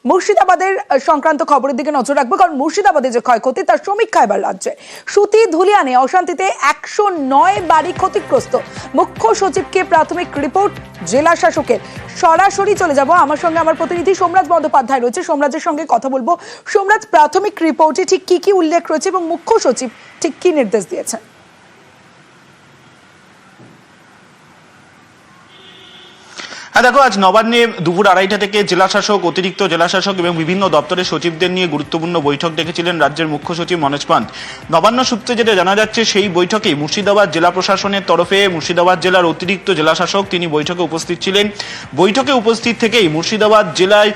মুর্শিদাবাদের সংক্রান্ত খবরের দিকে নজর রাখবো, কারণ মুর্শিদাবাদে যে ক্ষয়ক্ষতি তার সমীক্ষা এবার রাজ্যে। সুতি ধুলিয়ানে অশান্তিতে 109 বাড়ি ক্ষতিগ্রস্ত। মুখ্য সচিবকে প্রাথমিক রিপোর্ট জেলা শাসকের। সরাসরি চলে যাব, আমার সঙ্গে আমার প্রতিনিধি সোমরাজ বন্দ্যোপাধ্যায় রয়েছে, সোমরাজের সঙ্গে কথা বলবো। সোমরাজ, প্রাথমিক রিপোর্টে ঠিক কি কি উল্লেখ রয়েছে এবং মুখ্য সচিব ঠিক কি নির্দেশ দিয়েছেন? দেখো, আজ নবান্নে দুপুর 2:30টা থেকে জেলাশাসক, অতিরিক্ত জেলাশাসক এবং বিভিন্ন দপ্তরের সচিবদের নিয়ে গুরুত্বপূর্ণ বৈঠক ডেকেছিলেন রাজ্যের মুখ্য সচিব মনোজ পান্ত। নবান্ন সূত্রে যেটা জানা যাচ্ছে, সেই বৈঠকে মুর্শিদাবাদ জেলা প্রশাসনের তরফে মুর্শিদাবাদ জেলার অতিরিক্ত জেলাশাসক তিনি বৈঠকে উপস্থিত ছিলেন। বৈঠকে উপস্থিত থেকেই মুর্শিদাবাদ জেলায়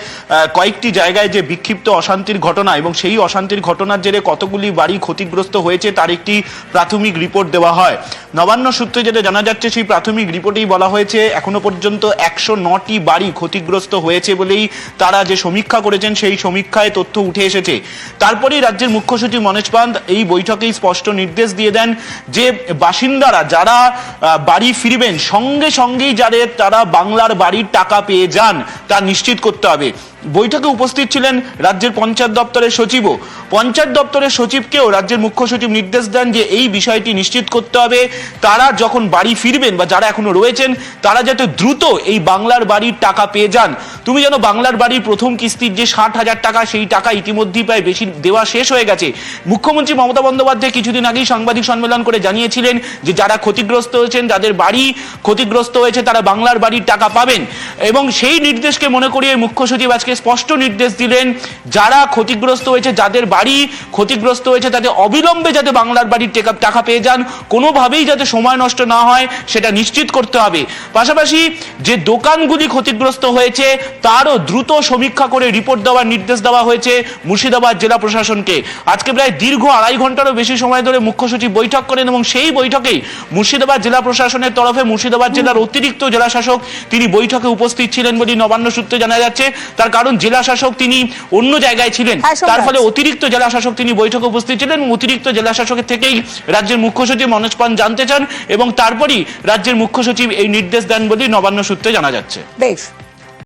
কয়েকটি জায়গায় যে বিক্ষিপ্ত অশান্তির ঘটনা এবং সেই অশান্তির ঘটনার জেরে কতগুলি বাড়ি ক্ষতিগ্রস্ত হয়েছে তার একটি প্রাথমিক রিপোর্ট দেওয়া হয়। নবান্ন সূত্রে যেটা জানা যাচ্ছে, সেই প্রাথমিক রিপোর্টেই বলা হয়েছে এখনো পর্যন্ত 109টি বাড়ি ক্ষতিগ্রস্ত হয়েছে বলেই তারা যে সমীক্ষা করেছেন সেই সমীক্ষায় তথ্য উঠে এসেছে। তারপরেই রাজ্যের মুখ্য সচিব মনোজ পান্ত এই বৈঠকেই স্পষ্ট নির্দেশ দিয়ে দেন যে বাসিন্দারা যারা বাড়ি ফিরবেন সঙ্গে সঙ্গেই যাদের তারা বাংলার বাড়ির টাকা পেয়ে যান তা নিশ্চিত করতে হবে। বৈঠকে উপস্থিত ছিলেন রাজ্যের পঞ্চায়েত দপ্তরের সচিবও। পঞ্চায়েত দপ্তরের সচিবকেও রাজ্যের মুখ্য সচিব নির্দেশ দেন যে এই বিষয়টি নিশ্চিত করতে হবে তারা যখন বাড়ি ফিরবেন বা যারা এখনো রয়েছেন তারা যাতে দ্রুত এই বাংলার বাড়ির টাকা পেয়ে যান। তুমি জানো, বাংলার বাড়ির প্রথম কিস্তির যে 60,000 টাকা, সেই টাকা ইতিমধ্যেই প্রায় বেশি দেওয়া শেষ হয়ে গেছে। মুখ্যমন্ত্রী মমতা বন্দ্যোপাধ্যায় কিছুদিন আগেই সাংবাদিক সম্মেলন করে জানিয়েছিলেন যে যারা ক্ষতিগ্রস্ত হয়েছেন, যাদের বাড়ি ক্ষতিগ্রস্ত হয়েছে তারা বাংলার বাড়ির টাকা পাবেন। এবং সেই নির্দেশকে মনে করিয়ে মুখ্য সচিব আজকে স্পষ্ট নির্দেশ দিলেন যারা ক্ষতিগ্রস্ত হয়েছে, যাদের বাড়ি ক্ষতিগ্রস্ত হয়েছে তাদের অবিলম্বে যাতে বাংলার বাড়ির টাকা পেয়ে যান, কোনোভাবেই যাতে সময় নষ্ট না হয় সেটা নিশ্চিত করতে হবে। পাশাপাশি যে দোকানগুলি ক্ষতিগ্রস্ত হয়েছে তারও দ্রুত সমীক্ষা করে রিপোর্ট দেওয়ার নির্দেশ দেওয়া হয়েছে মুর্শিদাবাদ জেলা প্রশাসনকে। আজকে প্রায় দীর্ঘ 2.5 ঘন্টারও বেশি সময় ধরে মুখ্য সচিব বৈঠক করেন এবং সেই বৈঠকেই মুর্শিদাবাদ জেলা প্রশাসনের তরফে মুর্শিদাবাদ জেলার অতিরিক্ত জেলাশাসক তিনি বৈঠকে উপস্থিত ছিলেন বলে নবান্ন সূত্রে জানা যাচ্ছে। তার কারণ জেলা শাসক তিনি অন্য জায়গায় ছিলেন, তার ফলে অতিরিক্ত জেলা শাসক তিনি বৈঠকে উপস্থিত ছিলেন। অতিরিক্ত জেলা শাসকের থেকেই রাজ্যের মুখ্য সচিব মনোজ পান্ত জানতে চান এবং তারপরই রাজ্যের মুখ্য সচিব এই নির্দেশ দেন বলে নবান্ন সূত্রে জানা যাচ্ছে। বেশ।